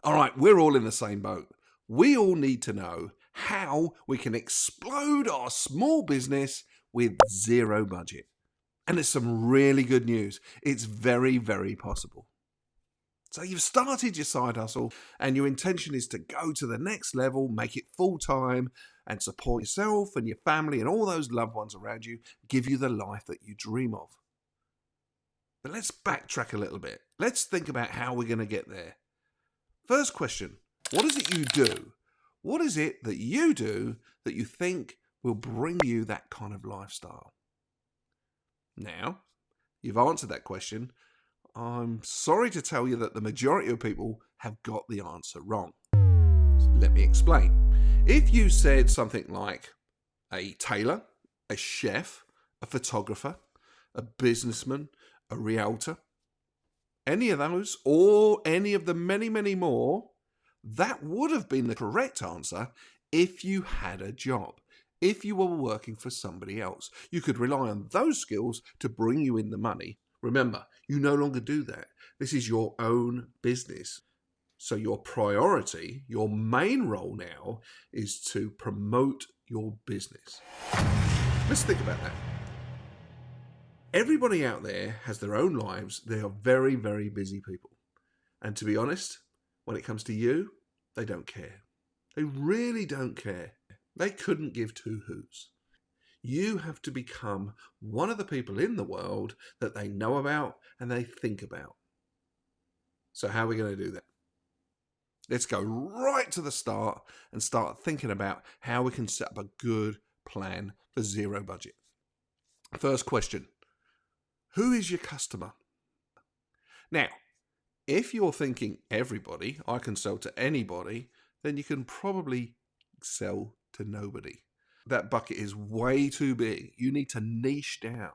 All right, we're all in the same boat. We all need to know how we can explode our small business with zero budget. And there's some really good news. It's very, very possible. So you've started your side hustle and your intention is to go to the next level, make it full time and support yourself and your family and all those loved ones around you, give you the life that you dream of. But let's backtrack a little bit. Let's think about how we're going to get there. First question, what is it you do? What is it that you do that you think will bring you that kind of lifestyle? Now, you've answered that question. I'm sorry to tell you that the majority of people have got the answer wrong. Let me explain. If you said something like a tailor, a chef, a photographer, a businessman, a realtor, any of those, or any of the many, many more, that would have been the correct answer if you had a job. If you were working for somebody else, you could rely on those skills to bring you in the money. Remember, you no longer do that. This is your own business. So your priority, your main role now, is to promote your business. Let's think about that. Everybody out there has their own lives. They are very, very busy people. And to be honest, when it comes to you, they don't care. They really don't care. They couldn't give two hoots. You have to become one of the people in the world that they know about and they think about. So how are we going to do that? Let's go right to the start and start thinking about how we can set up a good plan for zero budget. First question, who is your customer? Now, if you're thinking everybody, I can sell to anybody, then you can probably sell to nobody. That bucket is way too big. You need to niche down.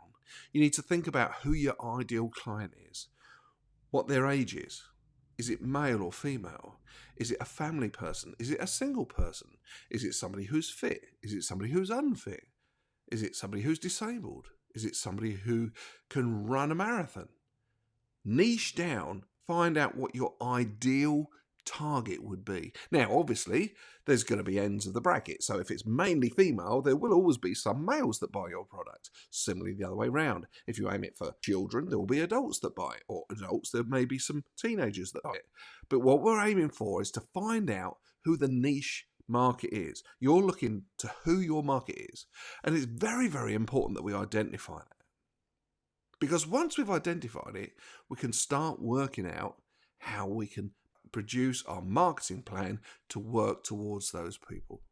You need to think about who your ideal client is, what their age is. Is it male or female? Is it a family person? Is it a single person? Is it somebody who's fit? Is it somebody who's unfit? Is it somebody who's disabled? Is it somebody who can run a marathon? Niche down, find out what your ideal target would be. Now, obviously, there's going to be ends of the bracket. So if it's mainly female, there will always be some males that buy your product. Similarly, the other way around. If you aim it for children, there will be adults that buy it. Or adults, there may be some teenagers that buy it. But what we're aiming for is to find out who the niche market is. You're looking to who your market is. And it's very, very important that we identify that. Because once we've identified it, we can start working out how we can produce our marketing plan to work towards those people.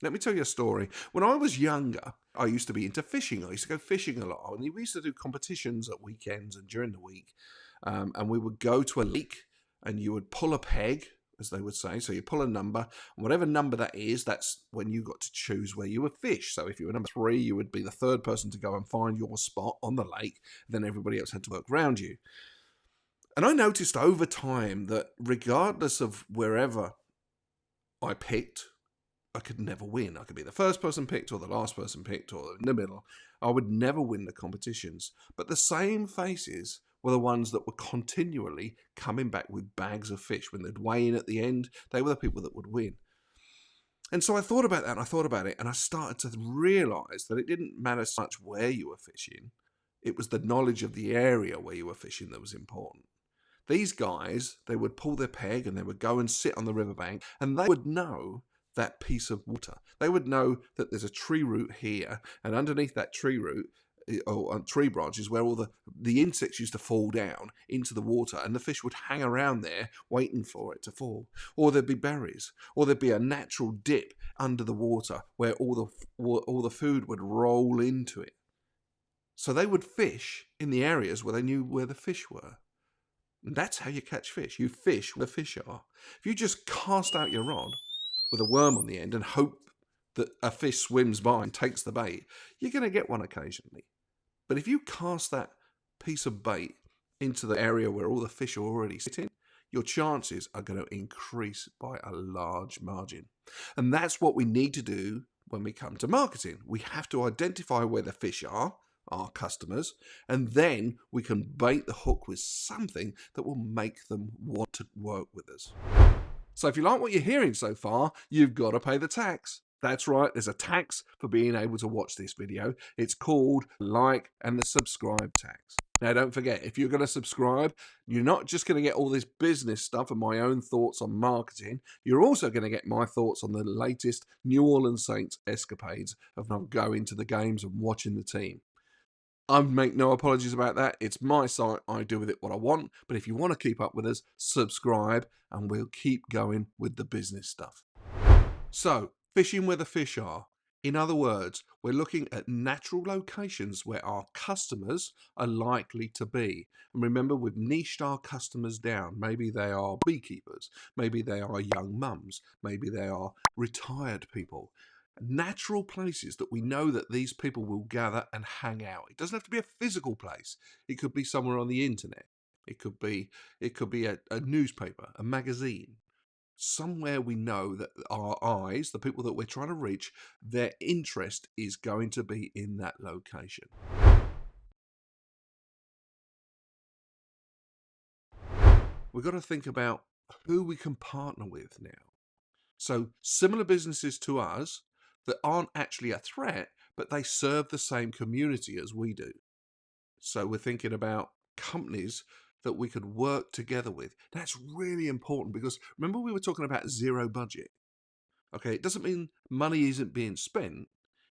Let me tell you a story. When I was younger, I used to be into fishing. I used to go fishing a lot. And we used to do competitions at weekends and during the week. And we would go to a lake and you would pull a peg, as they would say. So you pull a number, and whatever number that is, that's when you got to choose where you would fish. So if you were number 3, you would be the third person to go and find your spot on the lake. Then everybody else had to work around you. And I noticed over time that regardless of wherever I picked, I could never win. I could be the first person picked or the last person picked or in the middle. I would never win the competitions. But the same faces were the ones that were continually coming back with bags of fish. When they'd weigh in at the end, they were the people that would win. And so I thought about that and I thought about it and I started to realize that it didn't matter so much where you were fishing. It was the knowledge of the area where you were fishing that was important. These guys, they would pull their peg and they would go and sit on the riverbank and they would know that piece of water. They would know that there's a tree root here and underneath that tree root or tree branches where all the insects used to fall down into the water and the fish would hang around there waiting for it to fall. Or there'd be berries, or there'd be a natural dip under the water where all the food would roll into it. So they would fish in the areas where they knew where the fish were. And that's how you catch fish. You fish where the fish are. If you just cast out your rod with a worm on the end and hope that a fish swims by and takes the bait, you're going to get one occasionally. But if you cast that piece of bait into the area where all the fish are already sitting, your chances are going to increase by a large margin. And that's what we need to do when we come to marketing. We have to identify where the fish are, our customers, and then we can bait the hook with something that will make them want to work with us. So if you like what you're hearing so far, you've got to pay the tax. That's right, there's a tax for being able to watch this video. It's called like and the subscribe tax. Now don't forget, if you're going to subscribe, you're not just going to get all this business stuff and my own thoughts on marketing, you're also going to get my thoughts on the latest New Orleans Saints escapades of not going to the games and watching the team. I make no apologies about that. It's my site. I do with it what I want. But if you want to keep up with us, subscribe and we'll keep going with the business stuff. So, fishing where the fish are. In other words, we're looking at natural locations where our customers are likely to be. And remember, we've niched our customers down. Maybe they are beekeepers. Maybe they are young mums. Maybe they are retired people. Natural places that we know that these people will gather and hang out. It doesn't have to be a physical place. It could be somewhere on the internet. It could be a newspaper, a magazine, somewhere we know that our eyes, the people that we're trying to reach, their interest is going to be in that location. We've got to think about who we can partner with now. So similar businesses to us that aren't actually a threat, but they serve the same community as we do. So we're thinking about companies that we could work together with. That's really important because remember we were talking about zero budget. Okay, it doesn't mean money isn't being spent.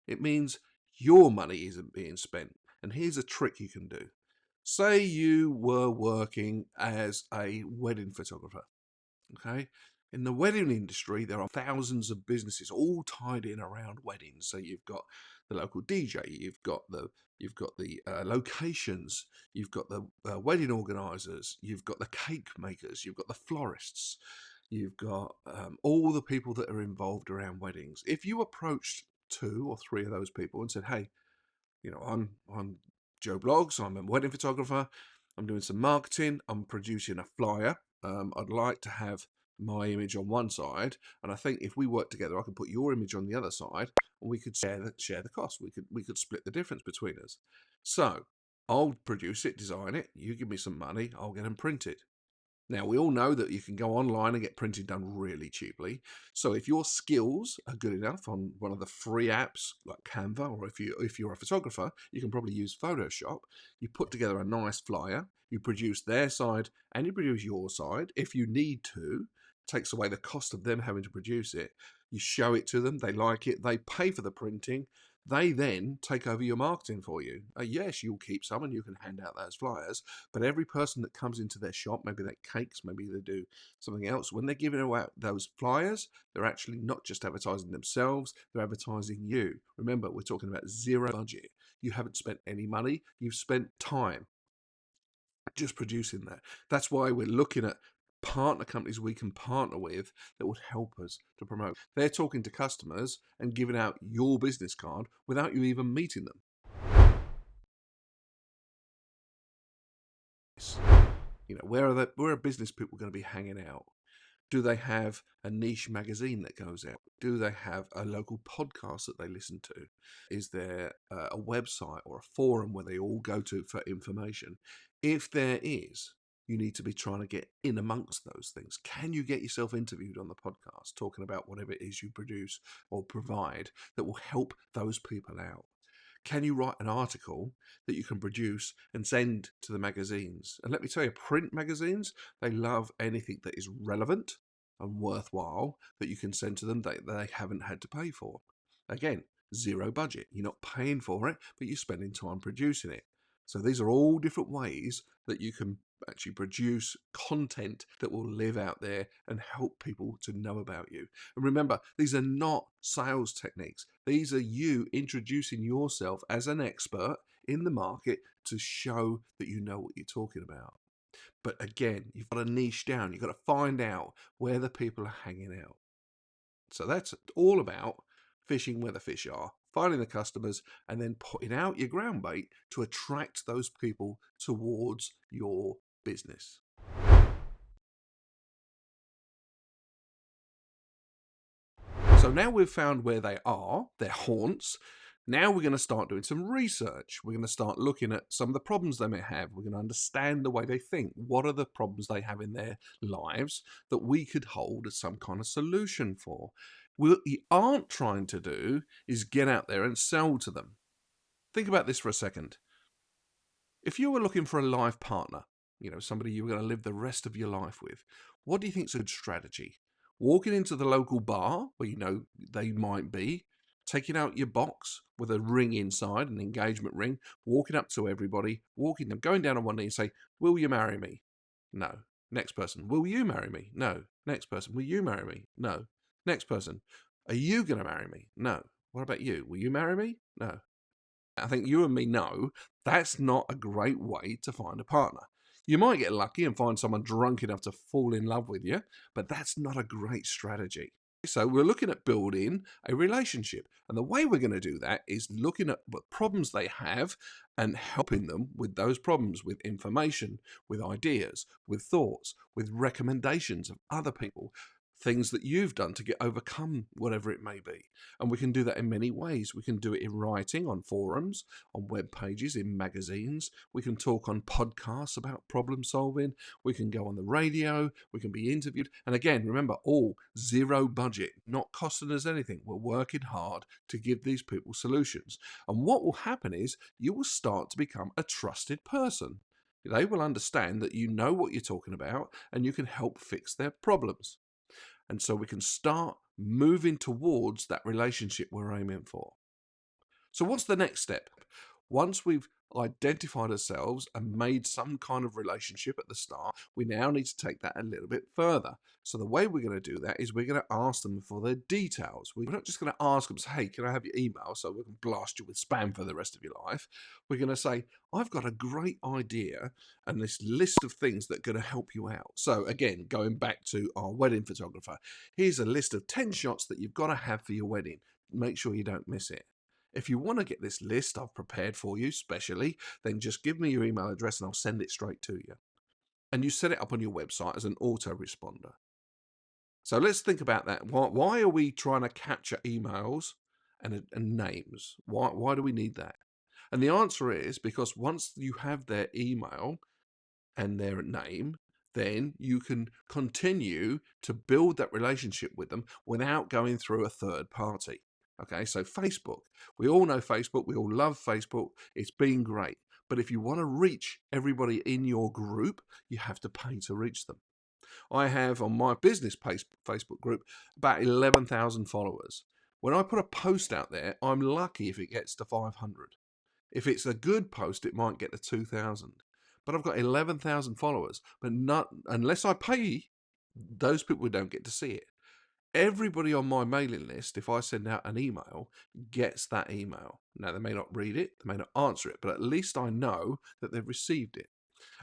It means your money isn't being spent. And here's a trick you can do. Say you were working as a wedding photographer. Okay. In the wedding industry, there are thousands of businesses all tied in around weddings. So you've got the local DJ, you've got the locations, you've got the wedding organisers, you've got the cake makers, you've got the florists, you've got all the people that are involved around weddings. If you approached 2 or 3 of those people and said, "Hey, I'm Joe Blogs. I'm a wedding photographer. I'm doing some marketing. I'm producing a flyer. I'd like to have my image on one side, and I think if we work together, I could put your image on the other side, and we could share the cost. We could split the difference between us. So I'll produce it, design it. You give me some money. I'll get them printed. Now, we all know that you can go online and get printing done really cheaply. So if your skills are good enough on one of the free apps like Canva, or if you're a photographer, you can probably use Photoshop. You put together a nice flyer, you produce their side and you produce your side if you need to. Takes away the cost of them having to produce it. You show it to them, they like it, they pay for the printing. They then take over your marketing for you. Yes, you'll keep some and you can hand out those flyers, but every person that comes into their shop, maybe they cakes, maybe they do something else, when they're giving away those flyers, they're actually not just advertising themselves, they're advertising you. Remember, we're talking about zero budget. You haven't spent any money, you've spent time just producing that. That's why we're looking at partner companies we can partner with that would help us to promote. They're talking to customers and giving out your business card without you even meeting them. Where are business people going to be hanging out? Do they have a niche magazine that goes out? Do they have a local podcast that they listen to? Is there a website or a forum where they all go to for information? If there is, you need to be trying to get in amongst those things. Can you get yourself interviewed on the podcast talking about whatever it is you produce or provide that will help those people out? Can you write an article that you can produce and send to the magazines? And let me tell you, print magazines, they love anything that is relevant and worthwhile that you can send to them that they haven't had to pay for. Again, zero budget. You're not paying for it, but you're spending time producing it. So these are all different ways that you can actually produce content that will live out there and help people to know about you. And remember, these are not sales techniques. These are you introducing yourself as an expert in the market to show that you know what you're talking about. But again, you've got to niche down. You've got to find out where the people are hanging out. So that's all about fishing where the fish are, finding the customers, and then putting out your ground bait to attract those people towards your business. So now we've found where they are, their haunts. Now we're going to start doing some research. We're going to start looking at some of the problems they may have. We're going to understand the way they think. What are the problems they have in their lives that we could hold as some kind of solution for? What we aren't trying to do is get out there and sell to them. Think about this for a second. If you were looking for a life partner, somebody you were going to live the rest of your life with, what do you think is a good strategy? Walking into the local bar where you know they might be, taking out your box with a ring inside, an engagement ring, walking up to everybody, going down on one knee and say, "Will you marry me?" No. Next person, "Will you marry me?" No. Next person, "Will you marry me?" No. Next person, "Are you going to marry me?" No. What about you? "Will you marry me?" No. I think you and me know that's not a great way to find a partner. You might get lucky and find someone drunk enough to fall in love with you, but that's not a great strategy. So we're looking at building a relationship. And the way we're going to do that is looking at what problems they have and helping them with those problems, with information, with ideas, with thoughts, with recommendations of other people, things that you've done to get overcome whatever it may be. And we can do that in many ways. We can do it in writing, on forums, on web pages, in magazines. We can talk on podcasts about problem solving. We can go on the radio. We can be interviewed. And again, remember, all zero budget, not costing us anything. We're working hard to give these people solutions. And what will happen is you will start to become a trusted person. They will understand that you know what you're talking about and you can help fix their problems. And so we can start moving towards that relationship we're aiming for. So what's the next step? Once we've identified ourselves and made some kind of relationship at the start, we now need to take that a little bit further. So the way we're going to do that is we're going to ask them for their details. We're not just going to ask them, say, "Hey, can I have your email so we can blast you with spam for the rest of your life?" We're going to say, "I've got a great idea and this list of things that are going to help you out." So again, going back to our wedding photographer, here's a list of 10 shots that you've got to have for your wedding. Make sure you don't miss it. If you want to get this list I've prepared for you specially, then just give me your email address and I'll send it straight to you. And you set it up on your website as an autoresponder. So let's think about that. Why are we trying to capture emails and names? Why do we need that? And the answer is because once you have their email and their name, then you can continue to build that relationship with them without going through a third party. Okay, so Facebook. We all know Facebook. We all love Facebook. It's been great. But if you want to reach everybody in your group, you have to pay to reach them. I have on my business Facebook group about 11,000 followers. When I put a post out there, I'm lucky if it gets to 500. If it's a good post, it might get to 2,000. But I've got 11,000 followers. But not unless I pay, those people don't get to see it. Everybody on my mailing list, if I send out an email, gets that email. Now, they may not read it, they may not answer it, but at least I know that they've received it.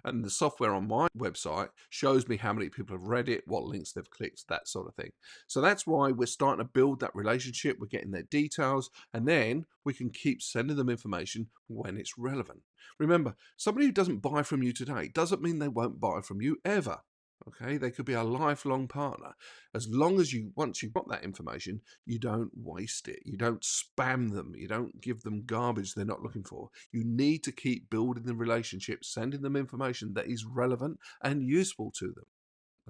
And the software on my website shows me how many people have read it, what links they've clicked, that sort of thing. So that's why we're starting to build that relationship. We're getting their details, and then we can keep sending them information when it's relevant. Remember, somebody who doesn't buy from you today doesn't mean they won't buy from you ever. Okay, they could be a lifelong partner. As long as once you've got that information, you don't waste it. You don't spam them. You don't give them garbage they're not looking for. You need to keep building the relationship, sending them information that is relevant and useful to them.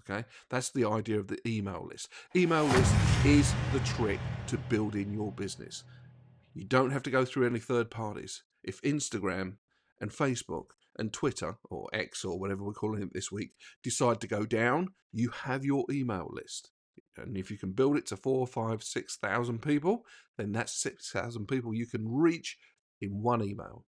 Okay, that's the idea of the email list. Email list is the trick to building your business. You don't have to go through any third parties. If Instagram and Facebook and Twitter, or X or whatever we're calling it this week, decide to go down, you have your email list. And if you can build it to 4, 5, 6,000 people, then that's 6,000 people you can reach in one email.